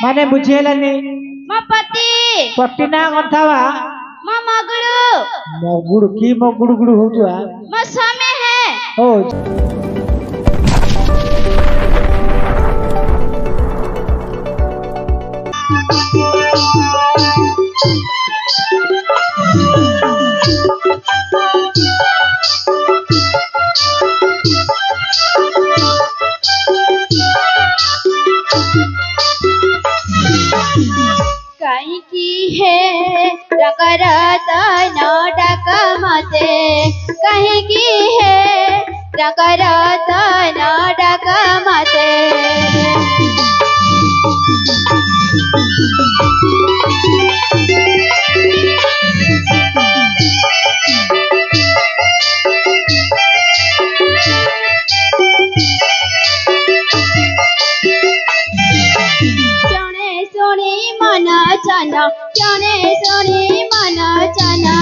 माने बुझेलानी मो पति पट्टी ना कथावा मो मगुड़ू मगुड़ की मगुड़ गुड़ होतुआ मो स्वामी है ओ कहीं की है रकरत न डक मते कहीं की है रकरत न डक मते क्यों सुनी मन चना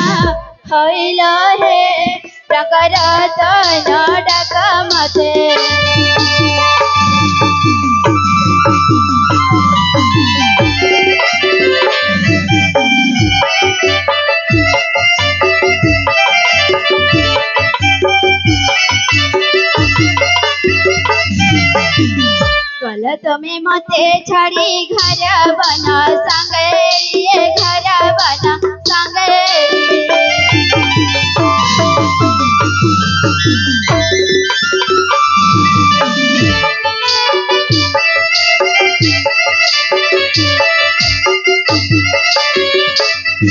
होइल हे प्रकरत न डक मते कल तुम्हें मते छड़ी घर बना संगे घर बना संगे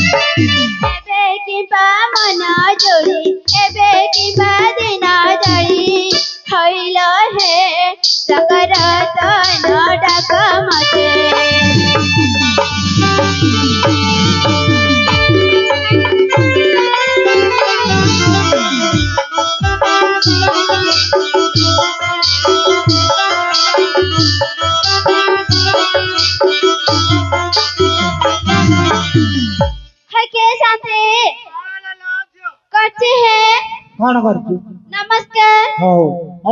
एबे की बा मना जोड़ी एबे की बा दिना जड़ी होइल हे प्रकरत न डक मते है के साथे करती है कौन करती नमस्कार हो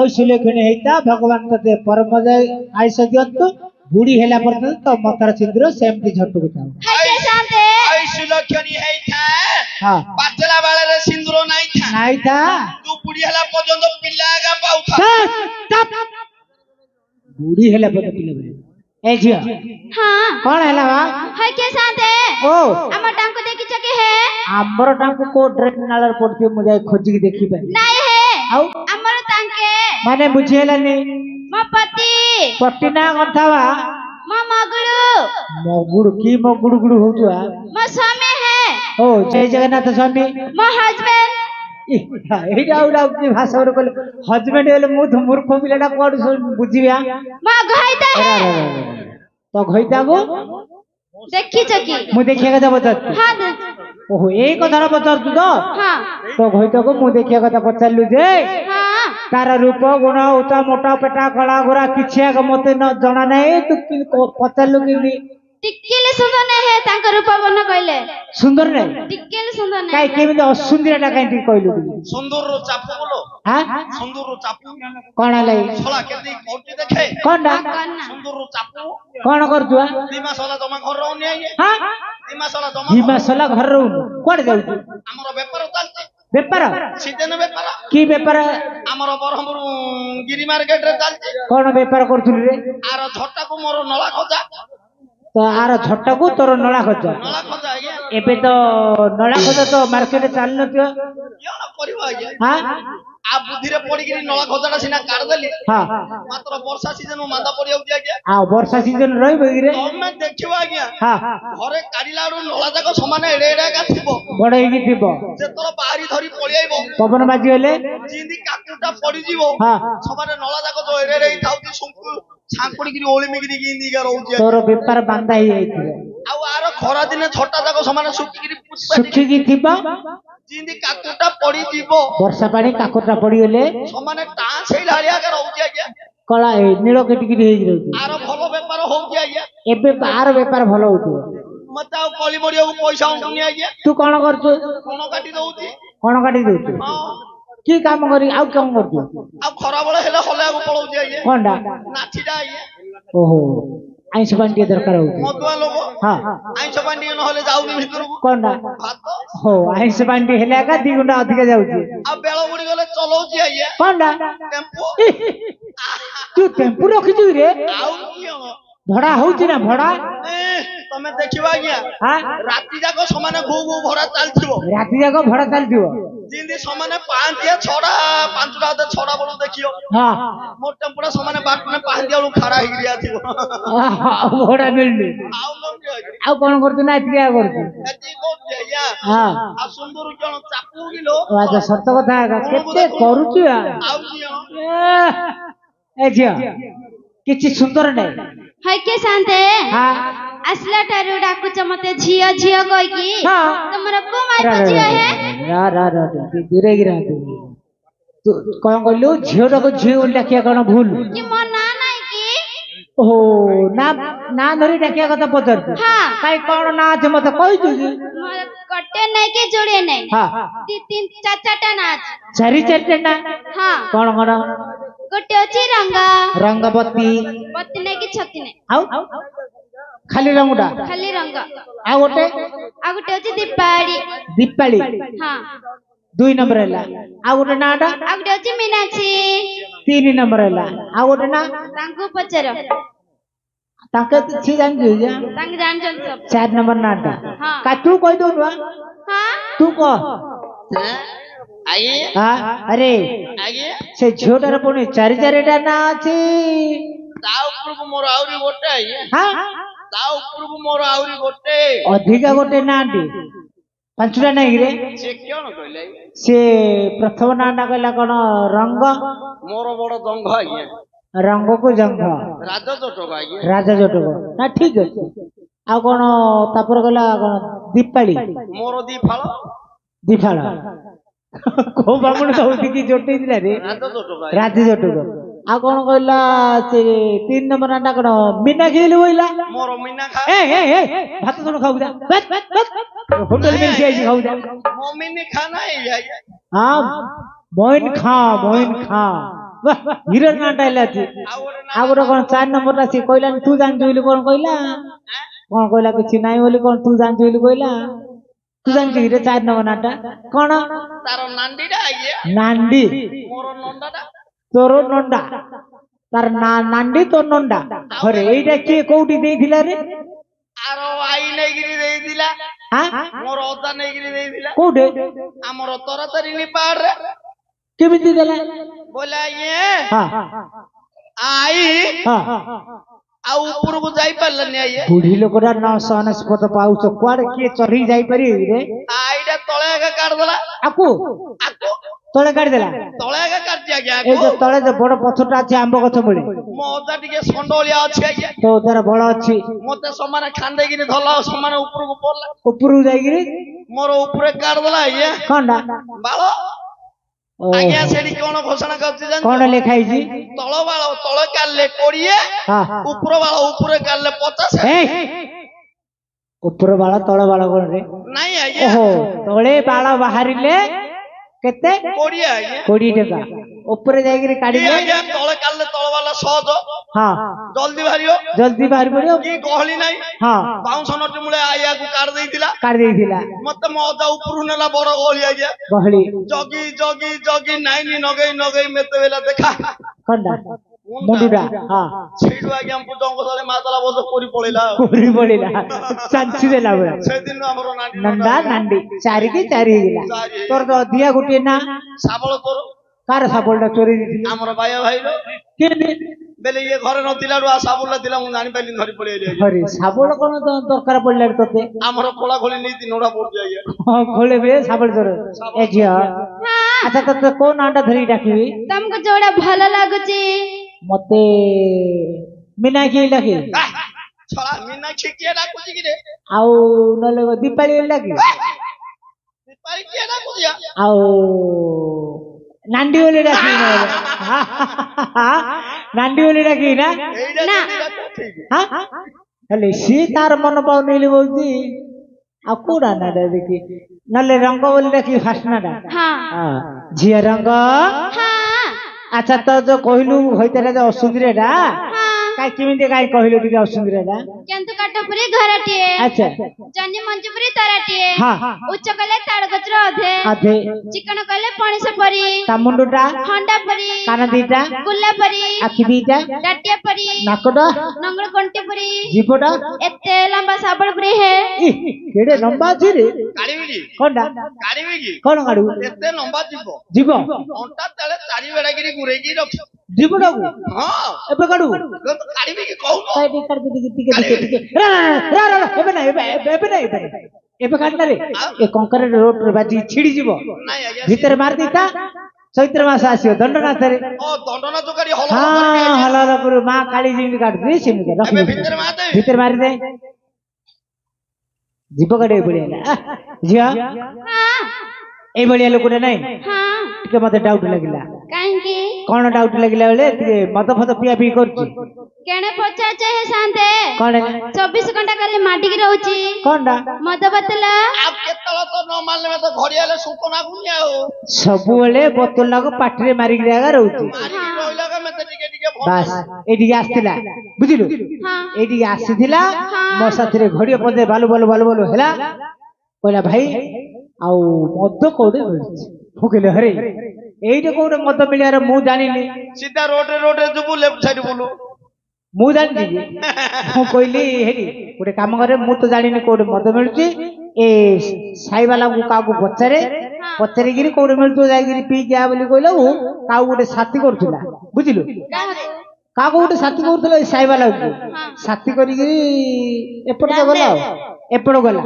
ऐसले खने हेता भगवान तते परम जाय आइस दियंतु बुढ़ी हेला पर्यंत तो मकर सिंदूर सेमती झटू बताओ है के साथे ऐसले खनी हेता हां पाचला बाळे रे सिंदूर नाही था तू बुढ़ी हेला पर्यंत पिल्ला गा पाउथा बुढ़ी हेला पर्यंत पिल्ला ए झिया हां कौन हेला वा है के साथे ओ हमर टांको देखि चके है हमर टांको को ड्रेन नालर पड़ती मुझे खोजी के देखी पाई नहीं है आउ हमर टांके माने बुझेलानी मो पति पट्टी ना कथावा मो मगुड़ू मगुड़ की मगुड़ गुड़ होतुआ मो स्वामी है ओ जय जगन्नाथ स्वामी मो हस्बैंड एटा उडा की भाषा रे कहले हस्बैंड हेले मु मूर्ख पिलाटा कोड बुझिया मो घाइता है तो घइता गो देखि चकी मु देखिया कथा बचत हां ओहो ए कथा बचत तो हां तो घइता को मु देखिया कथा पचालु जे हां तार रूप गुण उता मोटा पेटा कला गोरा किछिया के मते न जणा नै तू पचालु कि टिक्केले सुंदर नहीं है तांकर रूप बन कहले सुंदर नै टिक्केले सुंदर नहीं काई केमिति असुंदरटा काई ती कहलु सुंदर रो चापू बोलो हां सुंदर रो चापू कोन लै छला केती कोटी देखे कोनडा सुंदर रो चापू कोन करतुआ दिमा सला जमा घर रहउनी आइए हां दिमा सला जमा हिमा सला घर रहउ कोड जाउ हमरो व्यापार चलते बेपार सीजन व्यापार की बेपार हमरो बरहमपुर गिरी मार्केट रे चलते कोन बेपार करथुली रे आर झट्टा को मोर नला खजा तो आर झट्टा को तोर नळा खजा आज्ञा एबे तो नळा खजा तो मार्केट चाल नथियो क्या करबो आज्ञा हां आ बुद्धि रे पड़ी गिरी नळा खजाटा सिना काट देली हां मात्र वर्षा सीजन मादा पड़ी आउती आज्ञा आ वर्षा सीजन रहबो गिरे तमे देखिबो आज्ञा हां घरे काढिलाडू नळा जाक समान एडे एडे का थिबो बड़ हेगी थिबो जे तोर बाहरी धरी पळि आइबो पवन बाजी हेले जिंदी काकुटा पड़ी जीवो हां समान नळा जाक जो एडे एडे थाउती सुंकु छांकुड़ी गिरी ओळिमी गिरी गिंदी का रहउती तोर बेपार बांधा ही आइथिबो आउ आरो खरा दिने छटा जाक समान सुकी गिरी सुखी की थिबो जिंदी काकुटा पड़ी जीवो वर्षा पानी काकोटा पड़ी हेले समान टांस हेला आलिया का रहउती आज्ञा कला ए नीलो केटिकिरी हेई रहउती आरो भलो व्यापार होउती आज्ञा एबे बार बेपार भलो होतु मते आउ कली मरिया को पैसा उठुनी आज्ञा तू कोन करछु कोन काटी दउती कोन काटी देछु हां की काम करी आउ काम करछु आ खरा बळे हेले हले को पळौती आज्ञा कोनडा नाचिडा आज्ञा ओहो ଆଇଁଷ ପାଣି ଟିକେ ଦରକାର ହଉଛି ମଦୁଆ ଲୋକ ହଁ ଆଇଁଷ ପାଣି ଟିକେ ନହେଲେ ଯାଉନି ଭିତରକୁ କଣଟା ଭାତ ହଉ ଆଇଁଷ ପାଣି ଟିକେ ହେଲେ ଏକା 2 ଘଣ୍ଟା ଅଧିକା ଯାଉଛି ଆଉ ବେଳ ବୁଡି ଗଲେ ଚଲଉଛି ଆଜ୍ଞା କଣଟା ଟେମ୍ପୁ ତୁ ଟେମ୍ପୁ ରଖିଛୁ ରେ ଆଉ କି ହବ ଭଡା ହଉଛି ନା ଭଡା ତମେ ଦେଖିବ ଆଜ୍ଞା ହଁ ରାତି ଯାକ ସମାନେ ଘୁ ଘୁ ଭରା ଚାଲିଥିବ ରାତି ଯାକ ଭଡା ଚାଲିଥିବ ଯେମିତି ସମାନେ ପାଞ୍ଚିଆ ଛଡା 5ଟା 6ଟା ବେଳୁ ଦେଖିବ ହଁ ମୋ ଟେମ୍ପୁଟା ସମାନେ ବାଟନେ ପାହାନ୍ତିଆ ବେଳୁ ଖାରା ହେଇକି ଆସିବ ଭଡା ମିଳୁନି ଆଉ କେମିତି ଆଜ୍ଞା ଆଉ କଣ କରୁଛୁ ନା ଏତିକି ଆଉ କରୁଛୁ ଏତିକି କହୁଛି ଆଜ୍ଞା ହଁ ଆଉ ସୁନ୍ଦର ଜଣ ଚାପୁ କିଲୋ ଆଚ୍ଛା ସତ କଥା ଏକା କେତେ କରୁଛୁ ଆଉ କି ଜଣ ଏ ଝିଅ କିଛି ସୁନ୍ଦର ନାହିଁ ହଇକେ ଶାନ୍ତେ ହଁ ଆସିଲା ଠାରୁ ଡାକୁଛ ମତେ ଝିଅ ଝିଅ କହିକି ହଁ ତମର କୋଉ ମାଇପ ଝିଅ ହେ ଦୂରେଇକି ରହନ୍ତୁ ତୁ କଣ କହିଲୁ ଝିଅଟାକୁ ଝିଅ ବୋଲି ଡାକିବା କଣ ଭୁଲ କି ମୋ ନାଁ ନାଇଁ କି ଓହୋ ନା ନା ଧରି ଡାକିବା କଥା ପଚାରୁଛୁ ହଁ କାଇଁ କଣ ନା ଅଛି ମତେ କହିଛୁ କି ମୋର ଗୋଟେ ନାଇଁ କି ଯୋଡିଏ ନାଇଁ ହଁ 2 3 4 4ଟା ନାଁ ଅଛି ଚାରିଟା ନା ହଁ କଣ କଣ ଗୋଟେ ଅଛି ରଙ୍ଗବତୀ ବତି ନାଇଁ କି ଛତି ନାଇଁ ଆଉ ଖାଲି ରଙ୍ଗଟା ଖାଲି ରଙ୍ଗ ଆଉ ଗୋଟେ ଆଉ ଗୋଟେ ଅଛି ଦୀପାଳି ଦୀପାଳି ହଁ 2 ନମ୍ବର ହେଲା ଆଉ ଗୋଟେ ନାଟା ଆଉ ଗୋଟେ ଅଛି ମୀନାକ୍ଷୀ 3 ନମ୍ବର ହେଲା ଆଉ ଗୋଟେ ନା ତାଙ୍କୁ ପଚାର ତାଙ୍କ କିଛି ଜାଣିଛୁ ଯେ ତାଙ୍କୁ ଜାଣିଛନ୍ତି ସବୁ 4 ନମ୍ବର ନାଟା ହଁ କା ତୁ କହିଦଉନୁ ହଁ ତୁ କହ ଆଜ୍ଞା ଆରେ ଆଜ୍ଞା ସେ ଝିଅଟାର ପୁଣି 4ଟା ନା ଅଛି ତା ଉପରକୁ ମୋର ଆହୁରି ଗୋଟେ ଆଜ୍ଞା ହଁ ତା ଉପରକୁ ମୋର ଆହୁରି ଗୋଟେ ଅଧିକା ଗୋଟେ ନାଟି 5ଟା ନାଇଁ ରେ ସେ କଣ କହିଲେ ସେ ପ୍ରଥମ ନାଟା କହିଲା କଣ ରଙ୍ଗ ମୋର ବଡ ଦଙ୍ଗ ଆଜ୍ଞା ରଙ୍ଗକୁ ଜଙ୍ଘ ରାଜ ଜଟକ ଆଜ୍ଞା ରାଜା ଜଟକ ନା ଠିକ ଅଛି ଆଉ କଣ ତାପରେ କହିଲା କଣ ଦୀପାଳି ମୋର 2 ଫାଳ ଦିଫାଳ କୋଉ ବାମୁଣ ହଉଛି କି ଜଟେଇଥିଲା ରେ ରାଜ ଜଟକ ରାଜ ଜଟକ ଆଉ କଣ କହିଲା ସେ 3 ନମ୍ବର ନାଟା କଣ ମୀନାକ୍ଷୀ ବୋଲି କହିଲା ମୋର ମିନା ଖା ଭାତ ଶୁଣ ଖାଉ ଯା ହୋଟେଲ ମିଲ୍ସ ଆଇଛି ଖାଉ ଯା ମୋ ମିନି ଖା ନାହିଁ ଆଜ୍ଞା ହଁ ମଇନ ଖା ହିରୋ ନାଟା ହେଲା ଅଛି ଆଉ ଗୋଟେ କଣ 4 ନମ୍ବରଟା ସେ କହିଲାନି ତୁ ଜାଣିଛୁ ବୋଲି କଣ କହିଲା କଣ କହିଲା କିଛି ନାହିଁ ବୋଲି କଣ ତୁ ଜାଣିଛୁ ବୋଲି କହିଲା ତୁ ଜାଣିଛୁ କି 4 ନମ୍ବର ନାଟା କଣ ତାର ନାଣ୍ଡିଟା ଆଜ୍ଞା ନାଣ୍ଡି ମୋର ନଣ୍ଡାଟା ତୋର ନଣ୍ଡା ତାର ନାଣ୍ଡି ତୋର ନଣ୍ଡା ଘରେ ଏଇଟା କିଏ କୋଉଠି ଦେଇଥିଲା ରେ ଆର ଆଇ ନେଇକିରି ଦେଇଥିଲା ହଁ ମୋର ଅଦା ନେଇକିରି ଦେଇଥିଲା କୋଉଠି ଆମର ତରତରିଣୀ ପାହାଡରେ କେମିତି ଦେଲା ବୋଲେ ଆଜ୍ଞା ହଁ ଆଇ ହଁ ଆଉ ଉପରକୁ ଯାଇପାରିଲାନି ଆଜ୍ଞା ବୁଢୀ ଲୋକଟା 900 ପାଉଛ କୁଆଡେ କିଏ ଚଢି ଯାଇପାରିବେ ରେ ଆଇଟା ତଳେ ଆଗେ କାଢିଦେଲା ଆକୁ ଆକୁ ତଳେ କାଢିଦେଲା ତଳେ ଆଗେ କାଢିଛି ଆଜ୍ଞା ଏଇ ଯୋଉ ତଳେ ଯୋଉ ବଡ ପଥରଟା ଅଛି ଆମ୍ବ ଗଛ ମୂଳେ ମୋ ଅଦା ଟିକେ ସଣ୍ଡଳିଆ ଅଛି ଆଜ୍ଞା ତ ତାର ବଳ ଅଛି ମତେ ସମାନେ ଖାନ୍ଦେଇକିରି ଧରଲା ସମାନେ ଉପରକୁ ପଡିଲା ଉପରକୁ ଯାଇକିରି ମୋର ଉପରେ କାଢିଦେଲା ଆଜ୍ଞା କଣଟା ବାଳ ଆଜ୍ଞା ସେଠି କଣ ଘୋଷଣା କରୁଛି କଣ ଜାଣିଛ ଲେଖା ହେଇଛି ତଳ ବାଳ ତଳେ କାଢିଲେ 20 ଉପର ବାଳ ଉପରେ କାଢିଲେ 50 ଉପର ବାଳ ତଳ ବାଳ କଣ ରେ ନାଇଁ ଆଜ୍ଞା ଓହୋ ତଳେ ବାଳ ବାହାରିଲେ କେତେ 20 ଆଜ୍ଞା 20 ଟଙ୍କା ଉପରେ ଯାଇକିରି କି କାଢିଲେ ଆଜ୍ଞା ତଳେ କାଢିଲେ ତଳ ବାଳ ସହଜ ହଁ ଜଲ୍ଦି ବାହାରିବ ଜଲ୍ଦି ବାହାରି ପଡିବ କି ଗହଳି ନାହିଁ ହଁ ବାଉଁଶ ନଟି ମୂଳେ ଆଇଆକୁ କାଢି ଦେଇଥିଲା କାଢି ଦେଇଥିଲା ମତେ ମୋ ଅଦା ଉପରୁ ନେଲା ବଡ ଗହଳି ଆଜ୍ଞା ଗହଳି ଜଗି ଜଗି ଜଗି ନାଇନି ନଗେଇ ନଗେଇ ମେତେ ବେଲା ଦେଖା କଣଟା ମୁଣ୍ଡୁଟା ହଁ ସେଇଠୁ ଆଜ୍ଞା ଜଙ୍ଗ ତଳେ ମାତଲା ବସ କରି ପଳେଇଲା କୋରି ପଡିଲା ଚାଞ୍ଚି ଦେଲା ବେଳେ ସେଦିନ ଆମର ନାଣ୍ଡି ନଣ୍ଡା ନାଣ୍ଡି 4 କି 4 ହେଇଗଲା ତୋର ତ ଅଧିକା ଗୋଟିଏ ନା ଶାବଳ ତୋର କାର ସାବଳଟା ଚୋରି ଦେଇଥିଲି ଆମର ବାୟା ଭାଇର ବେଲେ ଇଏ ଘରେ ନଥିଲା ଆ ସାବୁଲଟା ଥିଲା ମୁଁ ଜାଣିପାରିଲି ଧରି ପଳେଇ ଆଇଲି ହରି ସାବଳ କଣ ଦରକାର ପଡିଲା ତତେ ଆମର ଖୋଳା ଖୋଳି ନେଇ 3ଟା ପଡୁଛି ଆଜ୍ଞା ହଁ ଖୋଳିବେ ସାବଳ ତୋର ଏ ଝିଅ ଆଚ୍ଛା ତତେ କୋଉ ନାଁଟା ଧରି ଡାକିବି ତମକୁ ଯୋଉଟା ଭଲ ଲାଗୁଛି ମତେ ମୀନାକ୍ଷୀ ଡାକି ଛଳା ମୀନାକ୍ଷୀ କିଏ ଡାକୁଛି କି ରେ ଆଉ ନହେଲେ ଦୀପାଳି ଡାକି ଦୀପାଳି କିଏ ଡାକୁଛି ଆଉ ନାଣ୍ଡି ବୋଲି ଡାକି ନାଣ୍ଡି ବୋଲି ଡାକି ନା ଏଇଟା ନା। ଯଦି ଡାକ ଠିକ ହେଲେ ସିଏ ତାର ମନ ପାଉନି କହୁଛି ଆଉ କୋଉଟା ନାଟା ଦେଖି ନହେଲେ ରଙ୍ଗ ବୋଲି ଡାକି ଫାଷ୍ଟ ନାଟା ହଁ ଝିଅ ରଙ୍ଗ ହଁ ଆଚ୍ଛା ତ ଯୋଉ କହିଲୁ ହଇତାଟା ଯୋଉ ଅସୁନ୍ଦରୀଟା ହଁ କାଇ କେମିତି କାଇ କହିଲୁ ଟିକେ ଅସୁନ୍ଦର ହେଲା କେନ୍ତୁ କାଟପୁରୀ ଘରଟିଏ ଆଚ୍ଛା ଜହ୍ନି ମଞ୍ଜୁପୁରୀ ତରାଟିଏ ହଁ ଉଚ୍ଚ କଲେ ତାଳ ଗଛର ଅଧେ ଅଧେ ଚିକଣ କଲେ ପଣିସ ପରି ତା ମୁଣ୍ଡଟା ହଣ୍ଡା ପରି କାନ ଦିଟା ଗୁଲା ପରି ଆଖି ଦିଟା ଡାଟିଆ ପରି ନାକଟା ନଙ୍ଗଳ କଣ୍ଟି ପରି ଜିଭଟା ଏତେ ଲମ୍ବା ଶାବଳ ପରି ହେ କେଡେ ଲମ୍ବା ଅଛି ରେ କାଢିବି କି କଣଟା କାଢିବି କି କଣ କାଢିବୁ ଏତେ ଲମ୍ବା ଯିବ ଯିବ ଅଣ୍ଟା ତଳେ ଚାରି ବେଡାକିରି ଗୁରେଇକି ରଖି ଯିବଟାକୁ ହଁ ଏବେ କାଢିବୁ କାଢିବି କି କହୁନ ଟିକେ ଏବେ ନା ଏବେ କାଢିଲା ରେ ଏ କଙ୍କରେଟ ରୋଡରେ ବାଜି ଛିଡି ଯିବ ନାଇଁ ଆଜ୍ଞା ଭିତରେ ମାରି ଦେଇଥା ଚୈତ୍ର ମାସ ଆସିବ ଦଣ୍ଡନାଥରେ ଓ ଦଣ୍ଡନାଥ କାଢି ହଲ ହଁ ହଲ ହଲ କରୁ ମା କାଳି ଯେମିତି କାଟୁଛି ସେମିତି ଏବେ ରଖି ଭିତରେ ମାରିଦେବି ଭିତରେ ମାରିଦେ ଯିବ କାଢିବେ ବଢିଆ ହେଲା ଝିଅ ଏଇଭଳିଆ ଲୋକଟା ନାଇଁ ହଁ ଟିକେ ମତେ ଡାଉଟ ଲାଗିଲା କାହିଁକି କଣ ଡାଉଟ ଲାଗିଲା ବେଳେ ଟିକେ ମଦ ଫଦ ପିଆ ପିଇ କରୁଛି କେଣେ ପଚାରୁଛ ହେ ଶାନ୍ତେ କଣ 24 ଘଣ୍ଟା ଖାଲି ମାଡିକି ରହୁଛି କଣଟା ମଦ ବୋତଲ ଆଉ କେତେବେଳେ ତ ନ ମାରିଲେ ତ ଘଡିଆଲେ ଶୁକ ନାଗୁନି ଆଉ ସବୁବେଳେ ବୋତଲଟାକୁ ପାଟିରେ ମାରିକି ଆଗା ରହୁଛି ମାରିକି ରହିଲା କା ମତେ ଟିକେ ଟିକେ ଭଲ ବାସ୍ ଏଇଠିକି ଆସିଥିଲା ବୁଝିଲୁ ହଁ ଏଇଠିକି ଆସିଥିଲା ମୋ ସାଥିରେ ଘଡିଆ ପଦେ ବାଲୁ ହେଲା କହିଲା ଭାଇ ଆଉ ମଦ କୋଉଠି ମିଳୁଛି ମୁଁ କହିଲି ହରେ ଏଇଠି କୋଉଠି ମଦ ମିଳିବାର ମୁଁ ଜାଣିନି ସିଧା ରୋଡରେ ଯିବୁ ଲେଫ୍ଟ ସାଇଡ ବୁଲୁ ମୁଁ ଜାଣିଛି କି? ମୁଁ କହିଲି ହେରି ଗୋଟେ କାମ କରେ ମୁଁ ତ ଜାଣିନି କୋଉଠି ମଦ ମିଳୁଛି ଏ ସାଇବାଲାକୁ କାହାକୁ ପଚାରିକିରି କୋଉଠି ମିଳୁଥିବ ଯାଇକିରି ପିଇକି ଆ ବୋଲି କହିଲା କାହାକୁ ଗୋଟେ ସାଥି କରୁଥିଲା ବୁଝିଲୁ କାହାକୁ ଗୋଟେ ସାଥି କରୁଥିଲା ଏଇ ସାଇବାଲାକୁ ସାଥି କରିକି ଏପଟେ ତ ଗଲା ଆଉ ଏପଟେ ଗଲା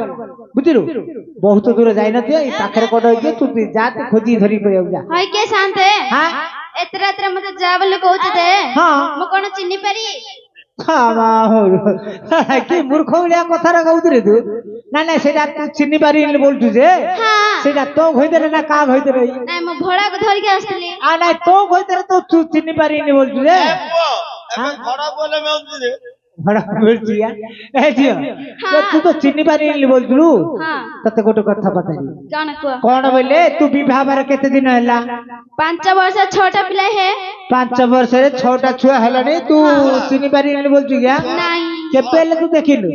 ବୁଝିଲୁ ବହୁତ ଦୂର ଯାଇନଥିବ ଏଇ ପାଖରେ କୋଉଠି ହେଇକି ତୁ ଯା ଖୋଜି ଧରିକି ପଳେଇବାକୁ ଯା ହଇ କେ ଶାନ୍ତେ ଏତେ ରାତିରେ ମତେ ଯା ବୋଲି କହୁଛି ଦେ ମୁଁ କଣ ଚିହ୍ନି ପାରି କି ମୂର୍ଖ ଭଳିଆ କଥାଟା କହୁଥିରେ ତୁ ନା ସେଇଟା ତୁ ଚିହ୍ନି ପାରିନି ବୋଲଛୁ ଯେ ସେଇଟା ତୋ ଘଇତରେ ନା କାହା ଘଇତରେ ନାଇଁ ମୁଁ ଭଡାକୁ ଧରିକି ଆସିଥିଲି ନାଇଁ ତୋ ଘଇତରେ ତ ତୁ ଚିହ୍ନି ପାରିନି ବୋଲଛୁ ଯେ ଭଡା ବୋଲେ ମିଳୁଛି ଯେ ଭଡା ମିଳୁଛି ଝିଅ ତୁ ତ ଚିହ୍ନି ପାରିନି ବୋଲଥିଲୁ ତତେ ଗୋଟେ କଥା ପଚାରି କଣ କୁହ କଣ ବୋଇଲେ ତୁ ବିବାହର କେତେ ଦିନ ହେଲା 5 ବର୍ଷ 6ଟା ପିଲା ହେ 5 ବର୍ଷରେ 6ଟା ଛୁଆ ହେଲାଣି ତୁ ଚିହ୍ନି ପାରିନି ବୋଲଛୁ କି ନାଇଁ କେବେ ହେଲେ ତୁ ଦେଖିଲୁ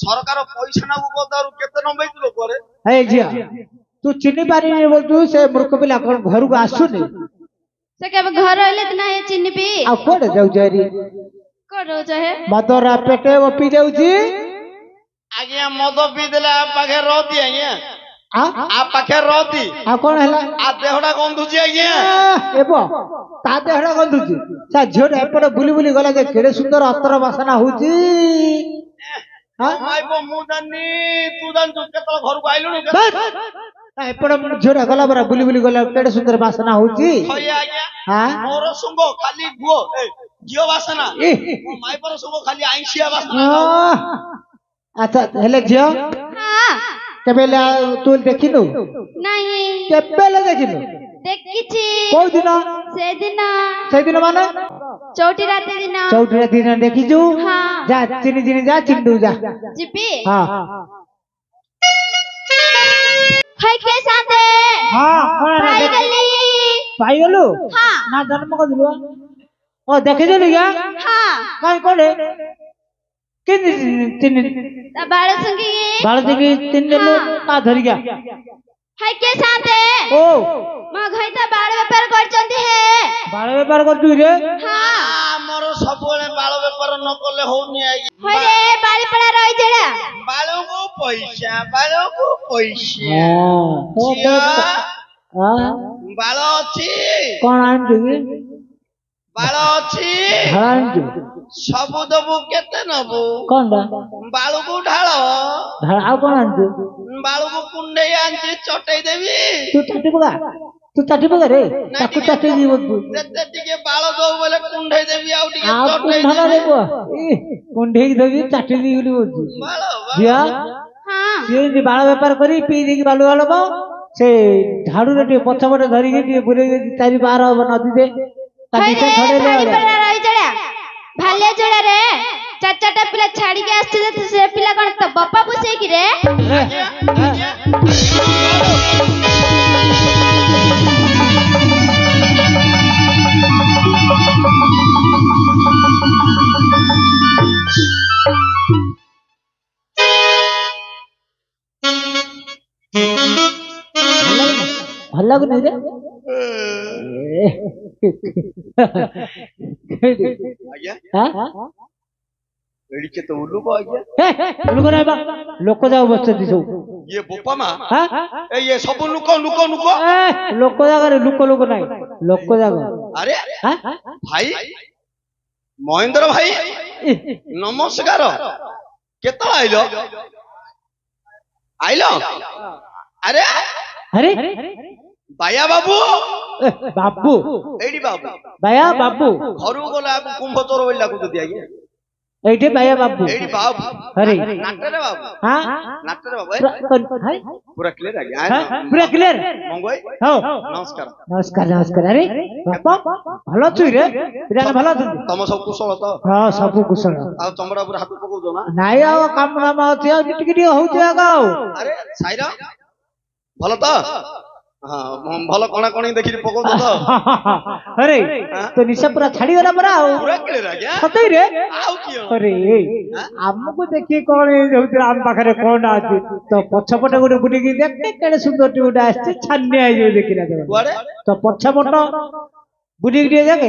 ସରକାର ପଇସା ନବୁ କୋଦାରୁ କେତେ ନବେଇଛୁ ଲୋକରେ ହେ ଝିଅ ତୁ ଚିହ୍ନି ପାରିନି ବୋଲଛୁ ସେ ମୂର୍ଖ ପିଲା କଣ ଘରକୁ ଆସୁନି ସେ କେବେ ଘର ହେଲେ ନା ଚିହ୍ନିବି ଆଉ କୁଆଡେ ଯାଉଛ ହେରି ମଦରା ପେଟେ ପି ଯାଉଛି ଆଜ୍ଞା ମଦ ପିଇ ଦେଲେ ଆ ପାଖେ ରହତି ଆଜ୍ଞା ଆ ପାଖେ ରହତି ଆଉ କଣ ହେଲା ଆ ଦେହଟା ଗନ୍ଧୁଛି ଆଜ୍ଞା ତା ଦେହଟା ଗନ୍ଧୁଛି ତା ଝିଅଟା ଏପଟେ ବୁଲି ବୁଲି ଗଲା ଯେ କେଡେ ସୁନ୍ଦର ଅତର ବାସନା ହଉଛି ମୁଁ ଜାଣିନି ତୁ ଜାଣିଛୁ କେତେବେଳେ ଘରକୁ ଆଇଲୁଣି ଏପଟେ ଝିଅଟା ଗଲା ପରା ବୁଲି ବୁଲି ଗଲା କେଡେ ସୁନ୍ଦର ବାସନା ହଉଛି ମୋର ଶୁଙ୍ଗ ଖାଲି ଝିଅ ବାସନା ମାଇପର ଶୁଙ୍ଗ ଖାଲି ଆଇଁଷିଆ ବାସନା ଆଚ୍ଛା ହେଲେ ଝିଅ କେବେ ତୁ ଦେଖିନୁ ନାଇଁ କେବେ ହେଲେ ଦେଖିନୁ ଦେଖିଛି କୋଉ ଦିନ ସେଦିନ ମାନେ ଚଉଠି ରାତି ଦିନ ଦେଖିଛୁ ଯା ଚିନି ଯା ଚିଣ୍ଡୁ ଯା ଯିବି ହଁ ପାଇଗଲୁ ନା ଜନ୍ମ କରିଲୁ ଓ ଦେଖିଦେଲୁ କାଇଁ କୋଡେ ବାଳ ଦେଖି 3 ଦିନ କା ଧରିକା ଓ ମୋ ଘଇତା ବାଳ ବେପାର କରିଛନ୍ତି ହେ ବାଳ ବେପାର କରୁଛୁ ରେ ଆମର ସବୁବେଳେ ବାଳ ବେପାର ନ କଲେ ହଉନି ହଇରେ ବାଳିପଡ଼ା ରହିଛେଡା ବାଳକୁ ପଇସା ବାଳ ଅଛି କଣ ଆଣିଛୁ କି ବାଳ ଅଛି ସବୁ ଦବୁ କେତେ ନବୁ କଣଟା ବାଳକୁ ଢାଳ ଆଉ କଣ ଆଣିଛୁ ବାଳକୁ କୁଣ୍ଡେଇ ଆଣିଛି ଚଟେଇ ଦେବି ତୁ ଚାଟି ପକା ରେ ତାକୁ ଚାଟି ଯିବ ଯେତେ ଟିକେ ବାଳ ଦବୁ ବୋଲେ କୁଣ୍ଡେଇ ଦେବି ଆଉ ଟିକେ କୁଣ୍ଡେଇକି ଦେବି ଚାଟି ଦେବି ବୋଲି ଝିଅ ସିଏ ବାଳ ବେପାର କରି ପିଇ ଦେଇକି ବାଲୁ ହବ ସେ ଝାଡୁରେ ଟିକେ ପଛପଟେ ଧରିକି ଟିକେ ବୁଲେଇ 4-5 ହବ ନଦୀରେ ଭାଲିଆ ଜୋଡାରେ 4-4ଟା ପିଲା ଛାଡିକି ଆସିছে ସେ ପିଲା କଣ ତ ବାପା ବସେଇକି ରେ ଲାଗୁନି ରେ ଆଜ୍ଞା ହାଁ ଏଡି କେତେ ଉଲୁକ ଆଜ୍ଞା ଲୋକ ନାଇଁ ବା ଲୋକ ଯାଉ ବସିଛନ୍ତି ସବୁ ଇଏ ବୋପା ମା ହାଁ ଏ ଇଏ ସବୁ ଲୁକ ଲୁକ ଲୁକ ଲୋକ ଜାଗାରେ ଲୋକ ନାଇଁ ଲୋକ ଜାଗା ଆରେ ହାଁ ଭାଇ ମହେନ୍ଦ୍ର ଭାଇ ନମସ୍କାର କେତେବେଳେ ଆଇଲ ଆରେ ଆରେ ବାୟା ବାବୁ ବାବୁ ଏଇଠି ବାବୁ ବାୟା ବାବୁ ଘରକୁ ଗଲା କୁମ୍ଭ ଚୋର ବୋଲି ଡାକୁଛନ୍ତି ଆଜ୍ଞା ଏଇଠି ବାୟା ବାବୁ ଏଇଠି ବାବୁ ଆରେ ନାଟରେ ବାବୁ ହାଁ ନାଟରେ ବାବୁ ପୁରା କ୍ଲିୟର ଆଜ୍ଞା ପୁରା କ୍ଲିୟର ମଙ୍ଗୋଇ ହଉ ନମସ୍କାର ନମସ୍କାର ଆରେ ବାପା ଭଲ ଅଛୁ ରେ ପିଲାମାନେ ଭଲ ଅଛନ୍ତି ତମ ସବୁ କୁଶଳ ତ ହଁ ସବୁ କୁଶଳ ଆଉ ତମର ଉପରେ ହାତ ପକଉଛ ନା ନାଇଁ ଆଉ କାମ ନାମ ଅଛି ଆଉ ଟିକେ ହଉଛି ଆଗ ଆଉ ଆରେ ସାଇର ଭଲ ତ ହଁ ଭଲ କଣା କଣି ଦେଖିକି ପକଉଛ ତ ଆରେ ତ ନିଶା ପୁରା ଛାଡିଗଲା ପରା ଆଉ ପୁରା କ୍ଲିୟର ଆଜ୍ଞା ସତରେ ଆଉ କି ଆରେ ଆମକୁ ଦେଖି କଣ ହଉଥିଲା ଆମ ପାଖରେ କଣ ଅଛି ତ ପଛପଟେ ଗୋଟେ ବୁଲିକି ଦେଖେ କେଡେ ସୁନ୍ଦର ଟି ଗୋଟେ ଆସିଛି ଛାନିଆ ହେଇଯିବ ଦେଖିଲା କୁଆଡେ ତ ପଛପଟ ବୁଲିକି ଟିକେ ଦେଖେ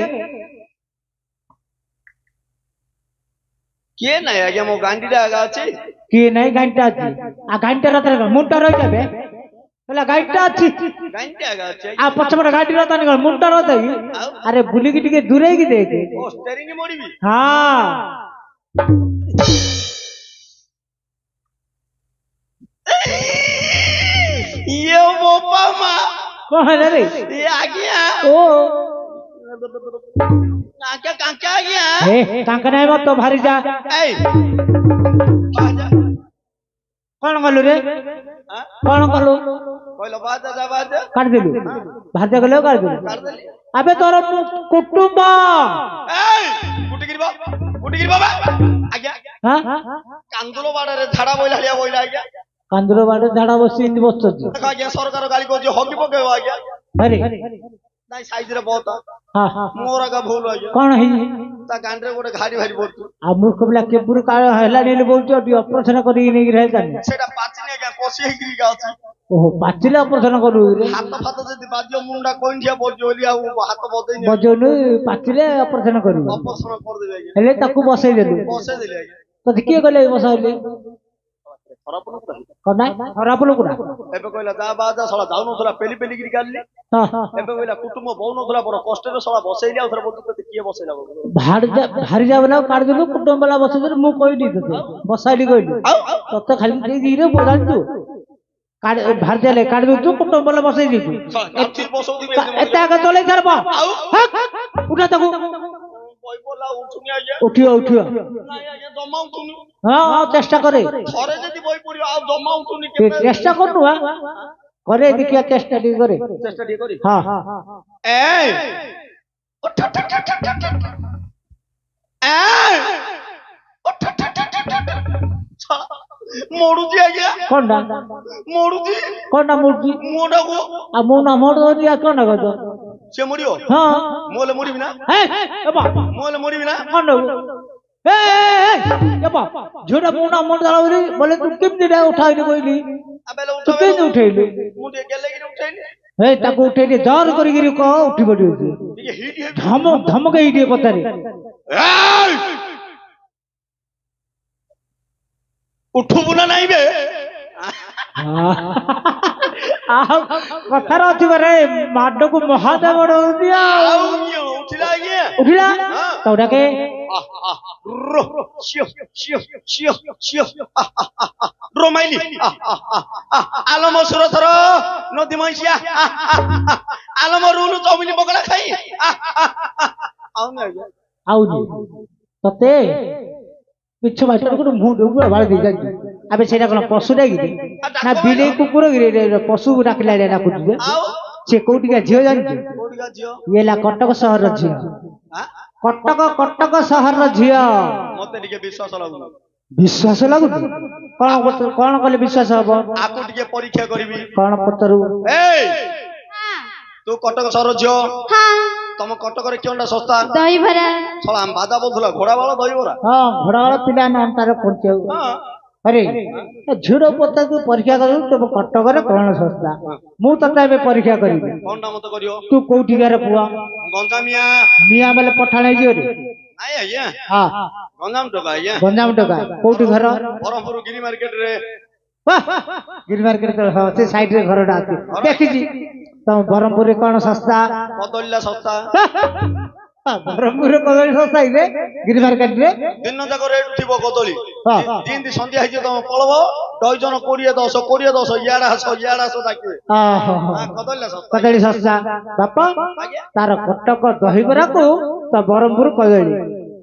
କିଏ ନାଇଁ ଆଜ୍ଞା ମୋ ଗାଣ୍ଡିଟା ଆଗା ଅଛି କିଏ ନାଇଁ ଗାଈଟା ଅଛି ଆଉ ଗାଈଟା ରାତିରେ କଣ ମୁଣ୍ଡଟା ରହିଯାବେ ହେଲା ଗାଈଟା ଅଛି ଗାଣ୍ଡି ଆଗା ଅଛି ଆଉ ପଛପଟେ ଗାଡି ରତାନି କଣ ମୁଣ୍ଡଟା ରହିଯାବି ଆରେ ବୁଲିକି ଟିକେ ଦୂରେଇକି ଦେଖେ ଓ ଷ୍ଟେରିଂ ମୋଡ଼ିବି ହଁ ଇଏ ବୋପା ମା କଣ ହେଲା ରେ ଇଏ ଆଜ୍ଞା ଓ କାଙ୍କା କାଙ୍କା ଆଜ୍ଞା ହେ କାଙ୍କା ନାଇଁ ତ ଭାରି ଯା ଏଇ କଣ କଲୁ ରେ କଣ କଲୁ କହିଲ ବାଜା ଯା ବାଜା କାଟିଦେଲୁ ଭାଜା ଗଲେ କାଟିଦେଲୁ କାଟିଦେଲି ଆବେ ତୋର କୁଟୁମ୍ବ ଏଇ ଗୁଟିକିରି ବାବା ଆଜ୍ଞା କାନ୍ଦୁଲ ବାଡରେ ଝାଡା ବଇଲା ହଳିଆ ବଇଲା ଆଜ୍ଞା କାନ୍ଦୁର ବାଡେ ଝାଡା ବସି ଏମିତି ବସୁଛି ଆଜ୍ଞା ସରକାର ଗାଳି କରୁଛି ହଗି ପକେଇବ ଆଜ୍ଞା ଆରେ ନାଇଁ ସାଇଜରେ ବହୁତ ମୋର ଆଜ୍ଞା ଭୁଲ ଆଜ୍ଞା କଣ ହେଇଛି ତା ଗାଣ୍ଡରେ ଗୋଟେ ଘାଡ଼ି ଭାରି ପଡୁଛି ଆଉ ମୂର୍ଖ ପିଲା କେବୁରୁ କାଳ ହେଲାଣି ବୋଲି କହୁଛି ଟିକେ ଅପରେସନ କରିକି ନେଇକି ରହିଥାନ୍ତି ସେଇଟା ପାଚିନି ଆଜ୍ଞା କଷି ହେଇକିରି ଅଛି ଓହୋ ପାଚିଲେ ଅପରେସନ କରୁ ହାତ ଫାତ ଯଦି ବାଜିବ ମୁଣ୍ଡା କଇଁଠିଆ ପଡିଛି ବୋଲି ଆଉ ହାତ ବଜେଇନି ବଜଉନୁ ପାଚିଲେ ଅପରେସନ କରିବୁ ଅପରେସନ କରିଦେବି ଆଜ୍ଞା ହେଲେ ତାକୁ ବସେଇଦେଲୁ ବସେଇଦେଲି ଆଜ୍ଞା ତତେ କିଏ କହିଲେ ବସାଇଲେ ଖରାପ ନଥିଲା ଖରାପ ଲୋକଟା ଏବେ କହିଲା ଯା ବାଜା ଶଳା ଯାଉନଥିଲା ପେଲି ପେଲିକିରି କାଢିଲି ଏବେ କହିଲା କୁଟୁମ୍ବ ବଉନଥିଲା ବଡ କଷ୍ଟରେ ଶଳା ବସେଇଲି ଆଉ ଥରେ ବଲୁ ତତେ କିଏ ବସେଇଲା ଭାରି ଯାବନା କାଢିଦେଲୁ କୁଟୁମ୍ବ ବାଲା ବସେଇଦେଲୁ ମୁଁ କହିଲି ତତେ ବସାଇଲି କହିଲି ତତେ ଖାଲି ଦେଇରେ ବସାଇଛୁ ଭାରି ଦେଲେ କାଢି ଦଉଛୁ କୁଟୁମ୍ବ ବାଲା ବସେଇ ଦେଇଛୁ ଏତେ ଆଗ ଚଲେଇ ଛାଡବ ଉଠା ତାକୁ ଉଠିବ ଉଠିବ ହଁ ଚେଷ୍ଟା କରେ ଚେଷ୍ଟା କରୁନୁ करे देखिया चेष्टा टी करे हां ए मोडुजी आज्ञा कोनडा मोडुजी कोनडा मोडुजी मोडा को आ मोना मोडो दिया कोनडा गजो से मोडियो हां मोले मोडी बिना ए बाबा मोले मोडी बिना कोनडा ए बाबा झोड़ा मोना मोड जाला बोले तू केम दिडा उठाइली कोइली अबेले तू के उठैली मु दे गेले गिरी उठैली ए ताको उठैली जोर करी गिरी को उठी पड़ी ये हिट धमक हिट पतारे उठुबु ना नहीं बे कथार अछि रे माडो को महादेव दिया उठिला ये उठिला तौडा के रोमाइली आलम सुरथर नदी मैसिया आलम रुनु चौमिनी पकड़ा खाई आउनी तते पिछु बाटर को मुंड ऊपर बाळ दे जाई अबे सेटा कोन पशु डाकी ना बिले कुकुर गिरे पशु डाकला रे डाकु दे से कोटिका झियो जानि कोटिका झियो येला कटक शहर र झियो कटक शहर र झियो मते टिके विश्वास लागु विश्वास लागु कोन कले विश्वास हबो आकु टिके परीक्षा करबी कोन पतरु ए तू कटक शहर झियो हां तम कटक रे केनडा सस्ता दही भरा छला हम बादा बोलथला घोड़ा वाला दही भरा हां घोड़ा वाला पिला ना तार पहुंचे हां अरे झिड़ पोता तू परीक्षा कर तुम कटक कौन सस्ता मु तते परीक्षा करी कोनटा मत करियो तू कोठिकार पुआ गंजामिया मिया बेले पठाणे जी रे नाइ आज्ञा हां गंजाम टका आज्ञा गंजाम टका कोठी घर बरमपुर गिरी मार्केट रे गिरी मार्केट तो हां से साइड रे घर डाकी देखि जी तो बरमपुर रे कोन सस्ता कदलिया सस्ता बरमपुर रे कदली सस्ता रे गिरी मार्केट रे दिन जाक रेट थिबो कदली हां जिंदी संध्या हिजे तुम पळबो डजन 20 10 याडा सो डाके हां कदलिया सस्ता कदली सस्ता बापा तार कटक दहीबरा को तो बरमपुर कदली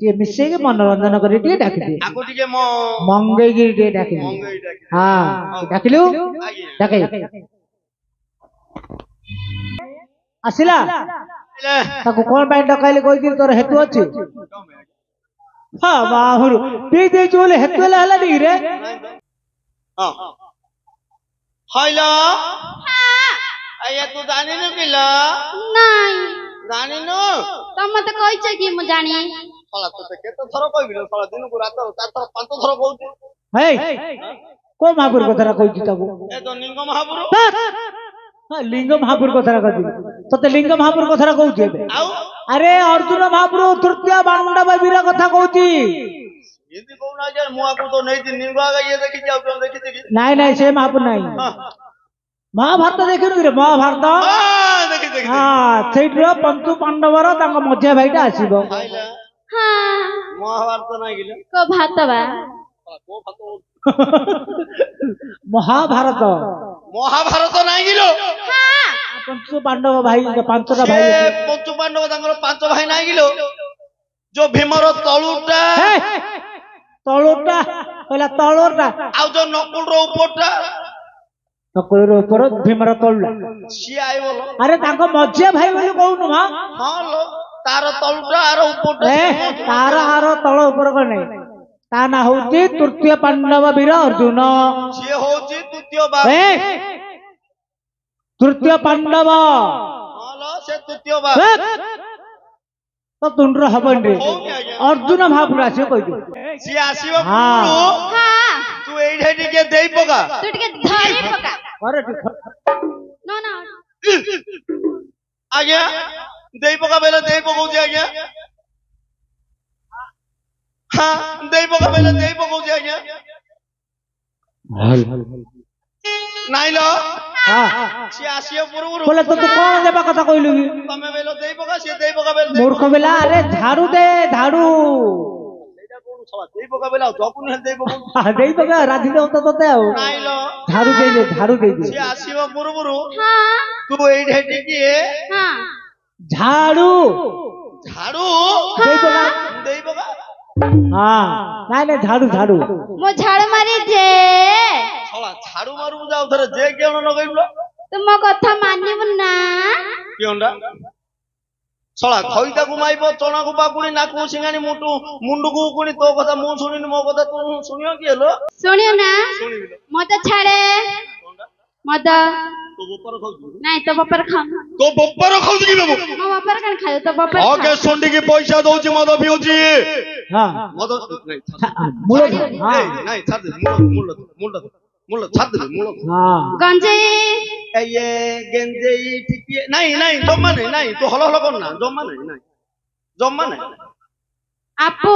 ये मिसे के मनोरंजन करी टिके डाकी दे आको टिके म मंगई गिरी टिके डाकी दे मंगई डाके हां डाकिलु डाके आसिला ताको कोन बाय डकाइले कोइ दिन तोर हेतु अछि हां बाहुरु पी दे चोले हेतुला हला नी रे हां हाइला हाँ आया तू जानि न किला नहीं जानि न तुम मत कहि छ कि मु जानी साला तो केते थर कहबिलो साला दिन को रात 4 थर 5 थर कहू हे को महापुर कथरा कहि ताको ए तो निंग महापुर हां लिंग महापुर कथरा कहि तते लिंग महापुर कथरा कहू आउ अरे अर्जुन महापुर तृतीय बांडव वीर कथा कहूची हिंदी कोना जे मुआ को तो नहीं थी निंग आगे ये देखि जाओ तुम देखि नहीं नहीं से महापुर नहीं महाभारत देखिनु रे महाभारत हां देखि हां सेइट्रो पंचु पांडवर तांग मझिया भाईटा आसीबो हाइला हाँ महाभारत नहीं गिले को भात बा को भात महाभारत महाभारत नहीं गिलो हाँ पंचु पांडव भाई पांचटा भाई से पंचु पांडव तांगर 5 भाई नहीं गिलो जो भीमर तळुटा तळोटा पहिला तळोटा आउ जो नकुल रो उपरटा नकुल रो ऊपर भीमर तळला सी आई बोलो अरे तांको मझिया भाई बोली कहूनु हां हां लो तार तळुटा आर उपरटा तार हार तळ ऊपर को नहीं ता ना होची तृतीय पांडव वीर अर्जुन से होची तृतीय बाप तृतीय पांडव हां लो से तृतीय बाप तो तुंड्र हबन रे अर्जुन महापुर आसे कहि दे सी आसीबो हां हाँ तू एठे टिके देई पका तू टिके धरी पका अरे नो ना आज्ञा देई पका बेला देई पकाउची आज्ञा हां देई पका बेला देई पकाउची आज्ञा नाइ लो हां सी आसीबो पुरपुर बोले तो तू कोन देबा कथा कहलु तमे बेलो देई पका सी देई पका बेला मूर्ख बेला अरे झाड़ू दे झाड़ू एटा कोन सवा देई पका बेला जकुन हेल देई पका देई बगा राधी दे तो तते आउ नाइ लो झाड़ू दे सी आसीबो पुरपुर हाँ तू एठे टिके हाँ झाड़ू झाड़ू देई बगा देई पका हां नहीं झाड़ू झाड़ू मो झाड़ू मारी जे साला झाड़ू मारू जाऊ थरे जे केन न गइलो तुम कथा मानिब ना केनडा साला खइता को माइबो चना को पाकुनी नाकु सिंगानी मुंडू को कुनी तो कथा मु सुनिनी मो कथा तू सुनियो के हेलो सुनियो ना सुनिबिलो मत छाड़े मत तो ऊपर खाऊ नहीं तो बपर खा तो बप्पर खाऊ की बाबू मो बपर कन खायो तो बपर ओके सोंडी की पैसा दउची मद पिउची हां मद नहीं मूल हां नहीं छाड़ दे मूल छाड़ दे मूल हां गंजे ए ये गेंजेई ठीक नहीं जम्मा नहीं तो हलो हलो करना जम्मा नहीं आपू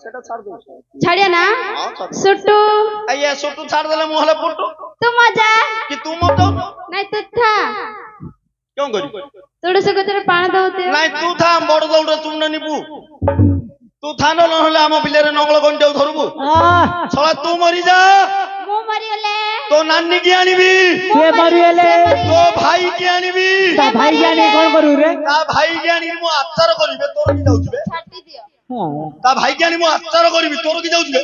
सेटा छाड़ दो छाड़िया ना हां छाड़ सुटू ए ये सुटू छाड़ देले मुहले पुटू तू मजा कि तू मत नहीं तू था क्यों करी तोड़े से तेरे पानी दौते नहीं तू था बड़ दौड़ तुम न निबू तू था न नहले आम बिलेरे नंगल गंजाऊ धरबू छला तू मरी जा मो मरियले तो नानी की आनिबी से मरियले तो भाई की आनिबी ता भाई जाने कोन करू रे ता भाई की आनी मु आचार करिबे तोर की जाउछबे छाटी दियो हां ता भाई की आनी मु आचार करिबे तोर की जाउछबे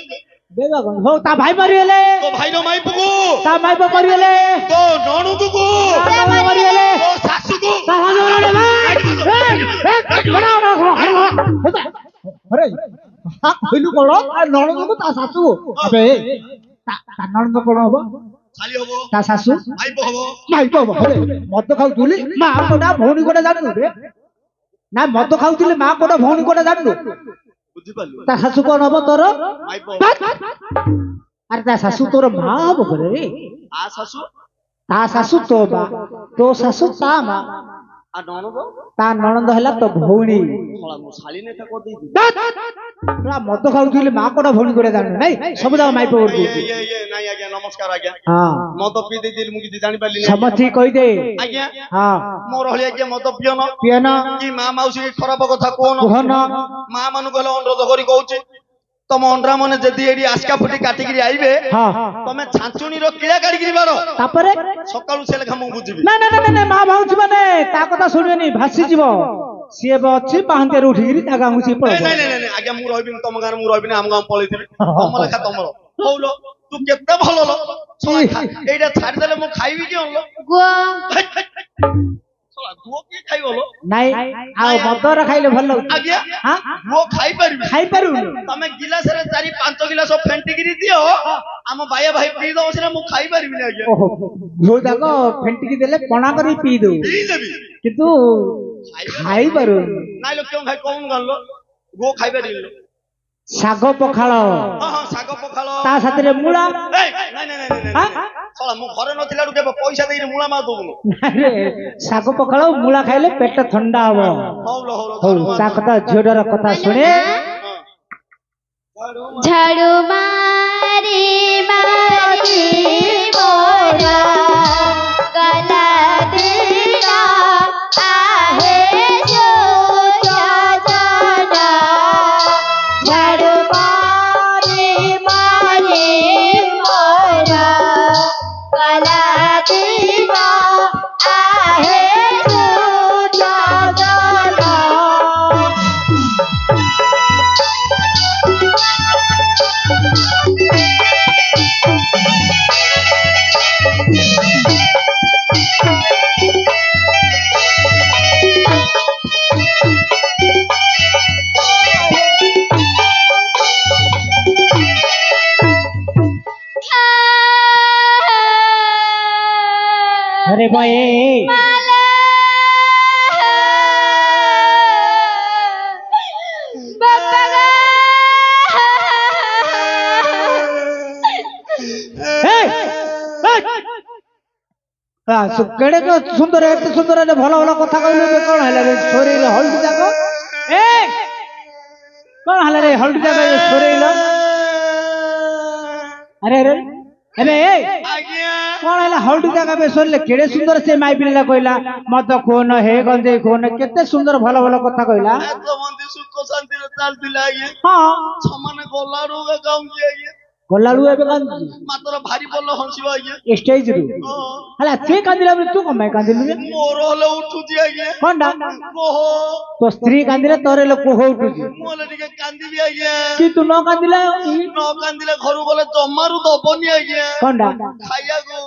देगा कोन हो ता भाई मरियले तो भाई रो माई पुगु ता माई बा मरियले तो नणु पुगु ता मरियले तो सासु को ता मरियले अरे हां कइलु कोन आ नणन को ता सासू अबे ता नणन कोन हो खाली होबो ता सासू भाई होबो माई बा अरे मद खाउतुली मा कोडा भौणी कोडा जाननु रे ना मद खाउतुली मा कोडा भौणी कोडा जाननु बुझि पालु ता सासू कोन हो तोर माई अरे ता शाशु तोर माँ हब करे रे आ शाशु ता शाशु तो बा तो शाशु ता माँ आ ननद ता ननद हला तो भौणी थोड़ा मुसाली ने का को दे दी पूरा मद खाउथिले माँ कोडा भौणी करे जान नहीं सब जाओ माइप कर दे ये नहीं आज्ञा नमस्कार आज्ञा हां मद पी दे दिल मुकी जानि पाली समझी कहि दे आज्ञा हां मोर हली आज्ञा मद पियन पियन की माँ माउसी की खराब कथा कोन कोहन माँ मानु कहले अनुरोध करी कहूची तम अंडरा मने जदी एडी आस्का फुटी काटी गिरी आइबे हां तमे छांचुनी रो किला काटी गिरी बारो तापरे सकाळु से लेखा मु बुझिबी ना ना ना ना माँ भाउची माने ता कथा सुनिबेनी भासी जीवो सिए बछि पाहंते उठी गिरी ता गांगुची पळ नहीं नहीं नहीं आज्ञा मु रहबिन तम गार मु रहबिन हम गाम पळैथिबी तम लेखा तमरो होलो तू केते भलो लो एटा छाडी देले मु खाइबी कि होलो गुआ सोला दुओ की खाइबो लो नहीं आ मदर खाइले भलो आज्ञा हां वो खाइ परबी खाइ पारु तमे गिलास रे 4-5 गिलास फेंटी गिरी दियो हम बाया भाई पी दो सिना मु खाइ परबी नै आज्ञा ओहो जो जाको फेंटी की देले पणा करी पी दो पी देबी किंतु खाइ पारु नाइ लो क्यों खाइ कोन गल्लो गो खाइ परबी साग पखाळ हां हां साग पखालो ता साथरे मुळा नहीं नहीं नहीं नहीं सोला मु घरे नथिला के पैसा देई मुळा मा दउनु अरे साग पखाळ मुळा खाइले पेट ठंडा हबो होलो हो ता कथा झोडर कथा सुने झाड़ू मारी मारी मोरा गला दिया आहे जो जाना झाड़ू मारी मारी मोरा गला दिया आहे जो जाना अरे भाई केड़े तो सुंदर एते सुंदर एते भलो भलो कथा कहले बे कोन हला रे छोरी रे हल्दी जाको ए कोन हला रे हल्दी जाको छोरी लो अरे अरे अरे ए आज्ञा कोन हला हल्दी जाको बे छोरी ले केड़े सुंदर से माई पिला कहला मत कोन हे गंजे कोन केते सुंदर भलो भलो कथा कहला एतो मंदी सुख शांति रे चाल दिला आज्ञा हां छमाने गोलारू के गाउँ की आज्ञा गोलाडू एबे कान मात्र भारी बोल हंसिबा आज्ञा स्टेज रू हला से कांदिला बे तू कमाय कांदिलु बे मोर हले उठुजी आज्ञा कोनडा ओहो तो स्त्री कांदिले तोरे लोक हो उठुजी मोले टिके कांदिबी आज्ञा कि तू न कांदिला न कांदिले घरु गले जम्मारु दबनी आज्ञा कोनडा खाइया गो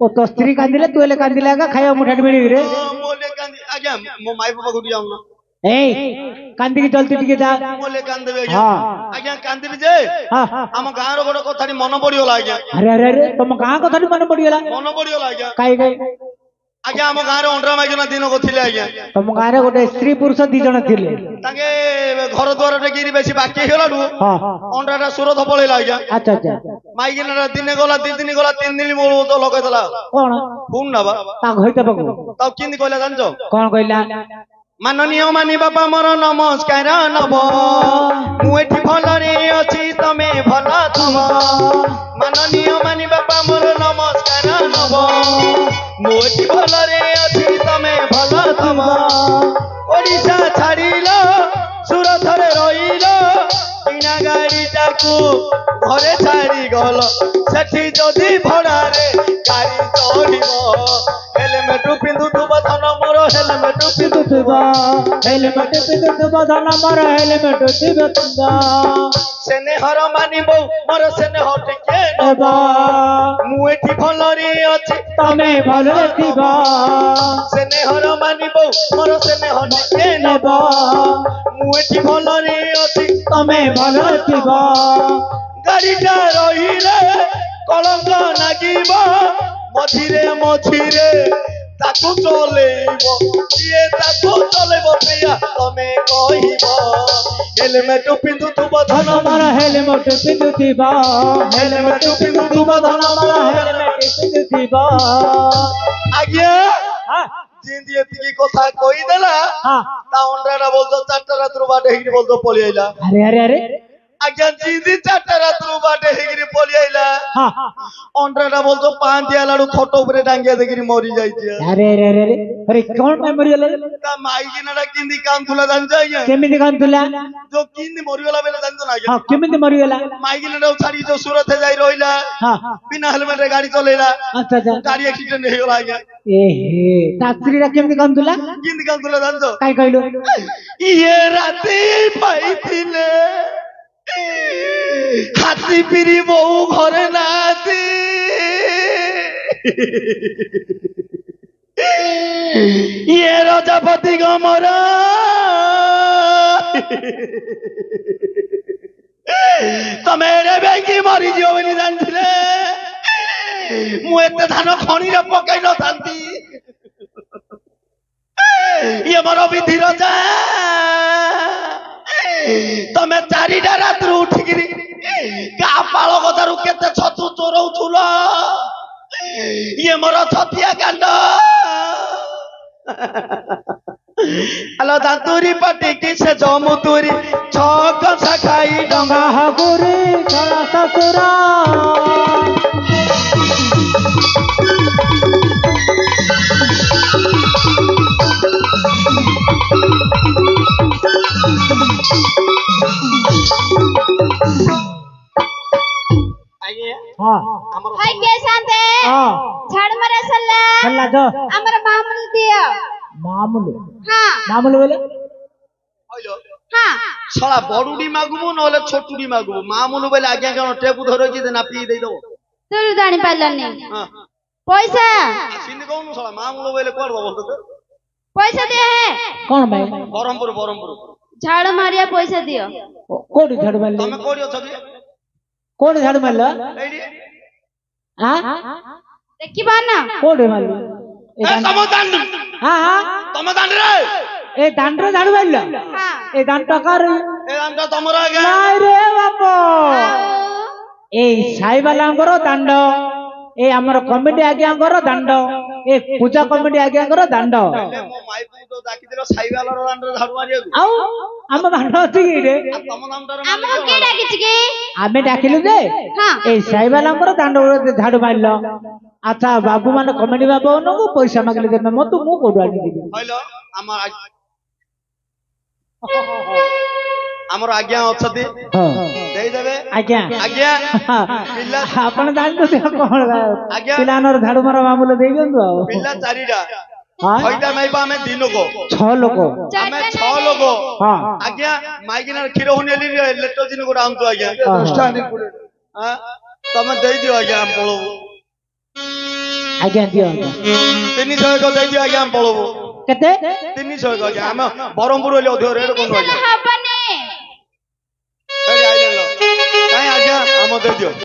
ओ तो स्त्री कांदिले तू एले कांदिला का खाया मुठाट मिली रे मोले कांदी आज्ञा मो माई बाबा गुडी जाउन ए कांदी की जल्दी टिके जा मोले कांदिबे आज्ञा हां आज्ञा कांदिबी जे हां हम गाँव रो गोटे कथाटी मन पड़ियोला आज्ञा अरे अरे अरे तुम गां कथा मन पड़िगला मन पड़ियोला आज्ञा काई काई आज्ञा हम गाँव रे अंडरा माइजना दिन को थिले आज्ञा तुम गां रे गोटे स्त्री पुरुष दी जण थिले ताके घर द्वार रे गिरी बेसी बाकी हेलाडू हां अंडराटा सुर धपळेला आज्ञा अच्छा अच्छा माइगिना दिने गला 2 दिन गला 3 दिन मोर तो लगै देला कोन कोन ना बा ता होइते बकु ता किंदी कहला जानजो कोन कहला माननीय मानी बाबा मोर नमस्कार नब मु एठी भलरे अछि तमे भल थब माननीय मानी बाबा मोर नमस्कार नब मु एठी भलरे अछि तमे भल थब ओडिसा छाडिलो सुरथरे रहिलो बिना गाड़ी टाकू घरे छाडी गल सेठी जदी भड़ारे गाड़ी चढ़िबो हेलमेट पिंधुथुबा धन मोर हेलमेट पितुबा हेलमेट पितुबा धन मोर हेलमेट पितुबा स्नेहर मानिबो मोर स्नेह टिके नबा मु एठी भलरे अछि तमे भलरे थिबा स्नेहर मानिबो मोर स्नेह टिके नबा मु एठी भलरे अछि तमे भलरे थिबा गाड़ीटा रहिले कलंक नागिबो मझिरे मझिरे ତାକୁ ଚଲେଇବ କିଏ ତାକୁ ଚଲେଇବ ପ୍ରିୟା ତମେ କହିବ ହେଲମେଟ ପିନ୍ଧୁଥିବ ଧନ ମୋର ହେଲମେଟ ପିନ୍ଧୁଥିବ ହେଲମେଟ ପିନ୍ଧୁଥିବ ଧନ ହେଲମେଟ ପିନ୍ଧୁଥିବ ଆଜ୍ଞା ଯେମିତି ଏତିକି କଥା କହିଦେଲା ତା ଅଣ୍ଡାଟା ବୋଲତ 4ଟା ରାତିରୁ ବାଟ ହେଇକି ବୋଲତ ପଳେଇ ଆଇଲା ଆରେ ଆରେ ଆରେ ଆଜ୍ଞା ଯେମିତି 4ଟା ରାତିରୁ ବାଟ ହେଇକି ପଳେଇ ଆଇଲା ଅଣ୍ଡାଟା ବୋଲତ 5 ହେଲାଡୁ ଖଟ ଉପରେ ଡାଙ୍ଗିଆ ଦେଖିକି ମରି ଯାଇଛି ଆରେ ଆରେ ଆରେ ଆରେ ଆରେ କଣ ପାଇଁ ମରିଗଲା ତା ମାଇକିନାଟା କେମିତି କାନ୍ଦୁଥିଲା ଜାଣିଛ ଆଜ୍ଞା କେମିତି କାନ୍ଦୁଥିଲା ଯୋଉ କେମିତି ମରିଗଲା ବେଲେ ଜାଣିଛ ନା ଆଜ୍ଞା କେମିତି ମରିଗଲା ମାଇକିନାଟାକୁ ଛାଡି ଯୋଉ ସୁରତ ଯାଇ ରହିଲା ବିନା ହେଲମେଟରେ ଗାଡି ଚଲେଇଲା ଆଚ୍ଛା ଆଚ୍ଛା ଗାଡି ଆକ୍ସିଡେଣ୍ଟ ହେଇଗଲା ଆଜ୍ଞା ଏହେ ତା ସ୍ତ୍ରୀଟା କେମିତି କାନ୍ଦୁଥିଲା କେମିତି କାନ୍ଦୁଥିଲା ଜାଣିଛ କାଇଁ କହିଲୁ ଇଏ ରାତି ପାଇଥିଲେ ହାତୀ ପିରି ବୋଉ ଘରେ ନାହାନ୍ତି ଇଏ ରଜପତି ଗମର ତମେ ଏଡେ ବେଙ୍ଗି ମରିଯିବ ବୋଲି ଜାଣିଥିଲେ ମୁଁ ଏତେ ଧାନ ଖଣିରେ ପକେଇ ନଥାନ୍ତି ଇଏ ମୋର ବିଧି ରଜା ତମେ 4ଟା ରାତିରୁ ଉଠିକିରି ଗାଁ ପାଳ ଗଦାରୁ କେତେ ଛତୁ ଚୋରଉଥିଲ ଇଏ ମୋର ଛତିଆ କାଣ୍ଡ ଆଲୋ ଦାନ୍ତୁରି ପାଟିକି ସେ ଜମୁତୁରି ଛକ ଖାଇ ଡଙ୍ଗା ହଗୁରି ଛଡ଼ା ଶ୍ୱଶୁର हाय के शांते झाड़ मारे सल्ला सल्ला जो हमर मामूल दियो मामूल हां मामूल बोले हां छला बडुडी मागुमु नले छोटुडी मागुमु मामूल बोले आज्ञा कोन टेपु धरो कि नापी देई दो तू जानि पालनी हां पैसा सिंधी कहनु छला मामूल बोले कोड दबो त पैसा दे है कौन भाई बरहमपुर झाड़ मारिया पैसा दियो कोडी झाड़ मारले तमे कोडी अछ कि कोडी झाड़ मारला एडी हां देखिबा ना कोडी मारले ए तम दांड हां हां तम दांड रे ए दांड रे झाड़ मारला हां ए दांड टकार ए दांड तमरा आगे नाइ रे बापो ए साई वालांगर दांड ए हमर कमिटी आज्ञांगर दांड ए पूजा कमिटी आज्ञांगर दांड मो माइपु तो डाकी दिलो साइवालर दांड झाड़ू मारिया आउ हम दांड अछि कि रे तम दांडर हमको के डाकिछ के आमे डाकिलु दे हां ए साई वालांगर दांड झाड़ू मारलो अच्छा बाबू मान कमिटी बाबू नको पैसा मागले दे मत मु कोडू आनी दिबी हलो हमर आज्ञा अछती देई देबे आज्ञा आज्ञा पिल्ला आपण जानतो से कोन आज्ञा पिलानर झाड़ू मार मामूल देई दियंतु आ पिल्ला 4टा हां होइता माइबा हमें 3 लोग 6 लोग हमें 6 लोग हां आज्ञा माइगिनार खीर होनेली लेटर दिन को आनतो आज्ञा 10टा दिन पुरे हां तमे देई दियो आज्ञा हम पळो आज्ञा दियो 300 को देई दियो आज्ञा हम पळो केते 300 को आज्ञा हम बरहमपुर ले अधिक रेट कोन आज्ञा हबने एडी आइले लो काई आज्ञा हम देई दियो